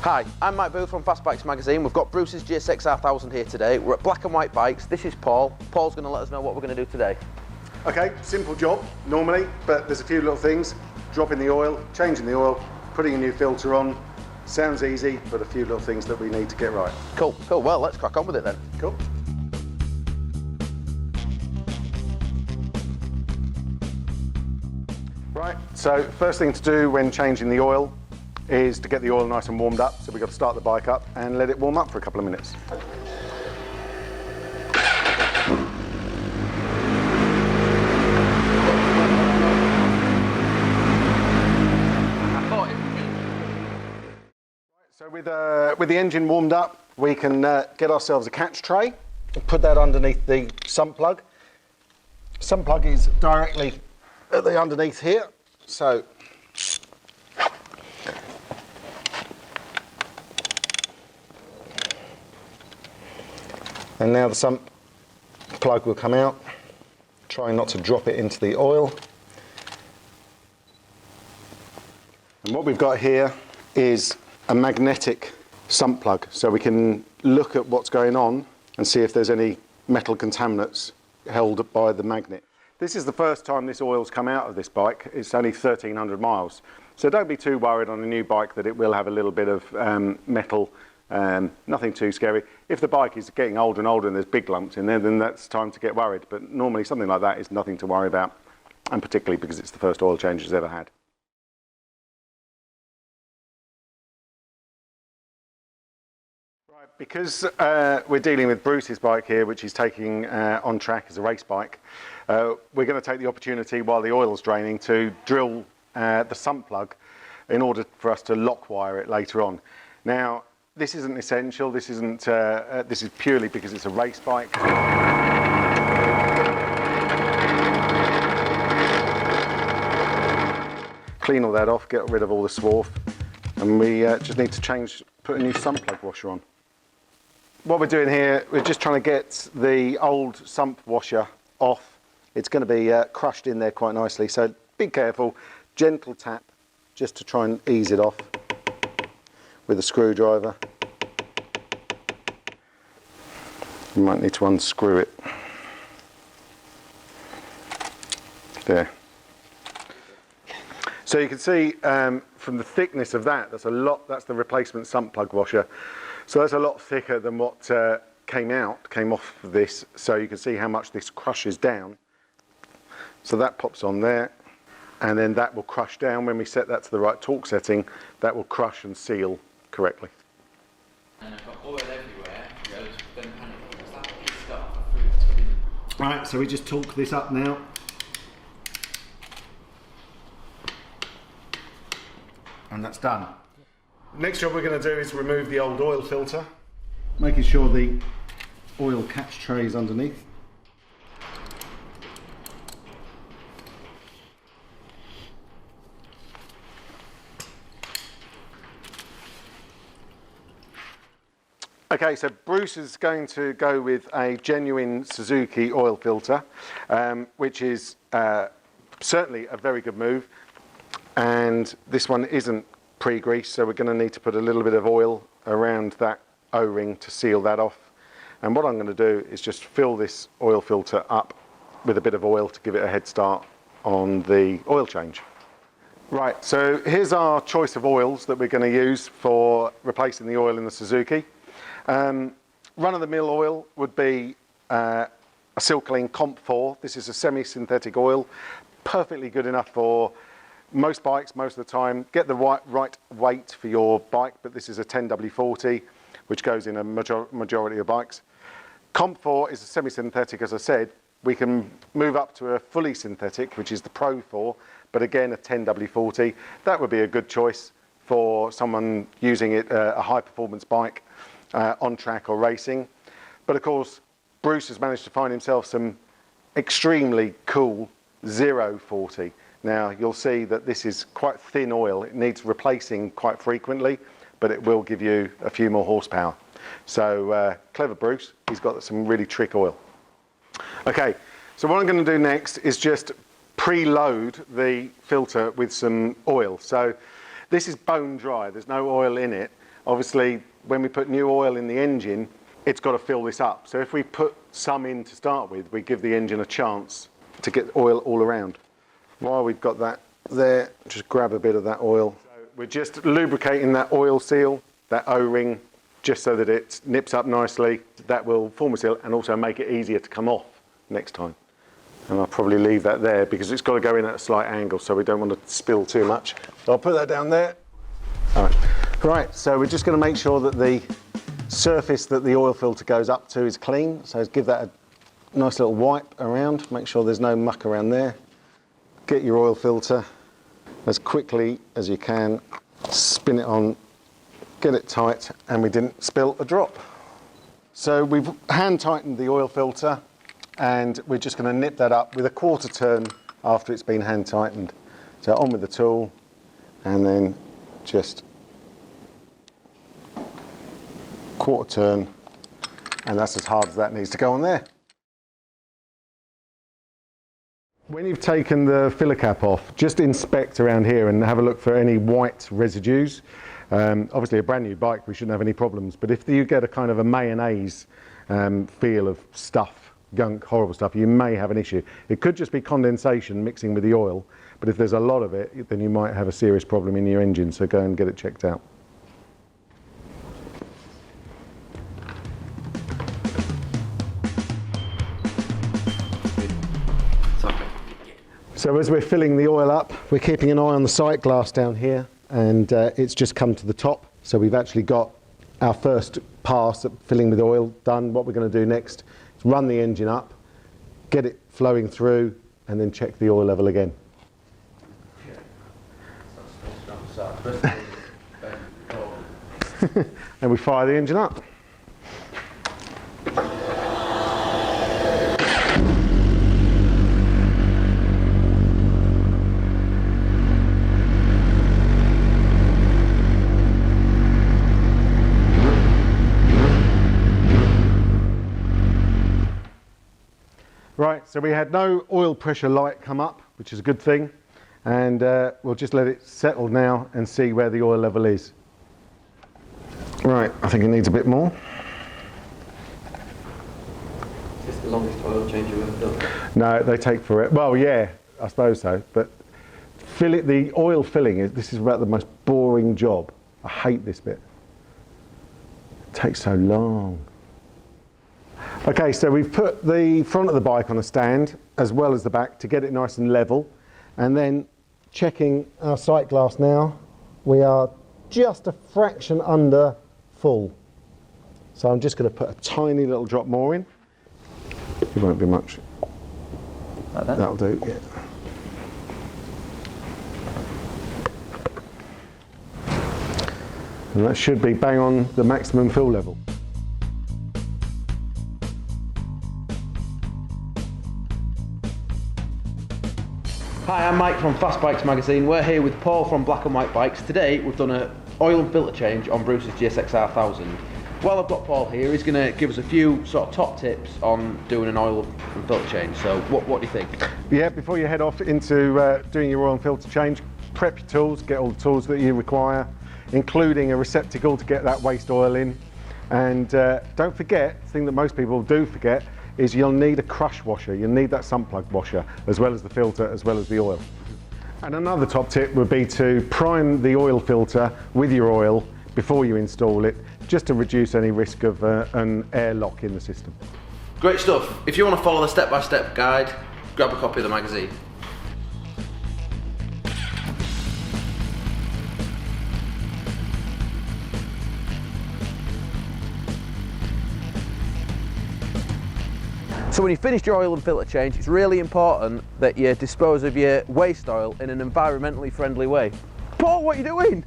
Hi, I'm Mike Booth from Fast Bikes Magazine. We've got Bruce's GSX R1000 here today. We're at Black and White Bikes. This is Paul. Paul's going to let us know what we're going to do today. Okay, simple job normally, but there's a few little things. Dropping the oil, changing the oil, putting a new filter on. Sounds easy, but a few little things that we need to get right. Cool. Well, let's crack on with it then. Cool. Right, so first thing to do when changing the oil is to get the oil nice and warmed up. So we've got to start the bike up and let it warm up for a couple of minutes. So with the engine warmed up, we can get ourselves a catch tray and put that underneath the sump plug. Sump plug is directly at the underneath here, so and now the sump plug will come out, trying not to drop it into the oil. And what we've got here is a magnetic sump plug, so we can look at what's going on and see if there's any metal contaminants held by the magnet. This is the first time this oil's come out of this bike. It's only 1,300 miles. So don't be too worried on a new bike that it will have a little bit of metal, nothing too scary. If the bike is getting older and older and there's big lumps in there, then that's time to get worried. But normally something like that is nothing to worry about, and particularly because it's the first oil change it's ever had. Right, because we're dealing with Bruce's bike here, which he's taking on track as a race bike, we're going to take the opportunity while the oil's draining to drill the sump plug in order for us to lock wire it later on. Now, this isn't essential. This isn't. This is purely because it's a race bike. Clean all that off, get rid of all the swarf, and we just need to put a new sump plug washer on. What we're doing here, we're just trying to get the old sump washer off. It's going to be crushed in there quite nicely, so be careful, gentle tap, just to try and ease it off with a screwdriver. You might need to unscrew it. There. So you can see from the thickness of that, that's the replacement sump plug washer. So that's a lot thicker than what came off of this. So you can see how much this crushes down. So that pops on there, and then that will crush down. When we set that to the right torque setting, that will crush and seal correctly. And I've got oil everywhere. Don't panic. It's like a start. Right, so we just torque this up now. And that's done. Next job we're going to do is remove the old oil filter, making sure the oil catch tray is underneath. Okay, so Bruce is going to go with a genuine Suzuki oil filter, which is certainly a very good move. And this one isn't pre-greased, so we're going to need to put a little bit of oil around that O-ring to seal that off. And what I'm going to do is just fill this oil filter up with a bit of oil to give it a head start on the oil change. Right, so here's our choice of oils that we're going to use for replacing the oil in the Suzuki. Run-of-the-mill oil would be a Silclean Comp 4. This is a semi-synthetic oil, perfectly good enough for most bikes most of the time. Get the right weight for your bike, but this is a 10W40, which goes in a majority of bikes. Comp 4 is a semi-synthetic, as I said. We can move up to a fully synthetic, which is the Pro 4, but again a 10W40. That would be a good choice for someone using it, a high-performance bike, on track or racing. But of course, Bruce has managed to find himself some extremely cool 040. Now you'll see that this is quite thin oil. It needs replacing quite frequently, but it will give you a few more horsepower. So clever Bruce, he's got some really trick oil. Okay, so what I'm going to do next is just preload the filter with some oil. So this is bone dry, there's no oil in it, Obviously, when we put new oil in the engine, it's got to fill this up. So if we put some in to start with, we give the engine a chance to get oil all around. While we've got that there, just grab a bit of that oil. So we're just lubricating that oil seal, that O-ring, just so that it nips up nicely. That will form a seal and also make it easier to come off next time. And I'll probably leave that there because it's got to go in at a slight angle, so we don't want to spill too much. So I'll put that down there. All right. Right, so we're just going to make sure that the surface that the oil filter goes up to is clean. So give that a nice little wipe around, make sure there's no muck around there. Get your oil filter as quickly as you can, spin it on, get it tight, and we didn't spill a drop. So we've hand tightened the oil filter, and we're just going to nip that up with a quarter turn after it's been hand tightened. So on with the tool, and then just quarter turn, and that's as hard as that needs to go on there. When you've taken the filler cap off, just inspect around here and have a look for any white residues. Obviously a brand new bike, we shouldn't have any problems, but if you get a kind of a mayonnaise feel of stuff, gunk, horrible stuff, you may have an issue. It could just be condensation mixing with the oil, but if there's a lot of it, then you might have a serious problem in your engine, so go and get it checked out. So as we're filling the oil up, we're keeping an eye on the sight glass down here, and it's just come to the top. So we've actually got our first pass at filling with oil done. What we're going to do next is run the engine up, get it flowing through, and then check the oil level again. And we fire the engine up. Right, so we had no oil pressure light come up, which is a good thing, and we'll just let it settle now and see where the oil level is. Right, I think it needs a bit more. Is this the longest oil change you've ever done? No, they take forever. Well, yeah, I suppose so, but the oil filling, this is about the most boring job. I hate this bit. It takes so long. Okay, so we've put the front of the bike on a stand as well as the back to get it nice and level, and then checking our sight glass now, we are just a fraction under full. So I'm just going to put a tiny little drop more in. It won't be much. Like that? That'll do, yeah. And that should be bang on the maximum fill level. Hi, I'm Mike from Fast Bikes Magazine. We're here with Paul from Black and White Bikes. Today we've done an oil and filter change on Bruce's GSX-R 1000. While I've got Paul here, he's going to give us a few sort of top tips on doing an oil and filter change. So what do you think? Yeah, before you head off into doing your oil and filter change, prep your tools, get all the tools that you require, including a receptacle to get that waste oil in. And don't forget, the thing that most people do forget, is you'll need a crush washer. You'll need that sump plug washer, as well as the filter, as well as the oil. And another top tip would be to prime the oil filter with your oil before you install it, just to reduce any risk of an air lock in the system. Great stuff. If you want to follow the step-by-step guide, grab a copy of the magazine. So when you finish your oil and filter change, it's really important that you dispose of your waste oil in an environmentally friendly way. Paul, what are you doing?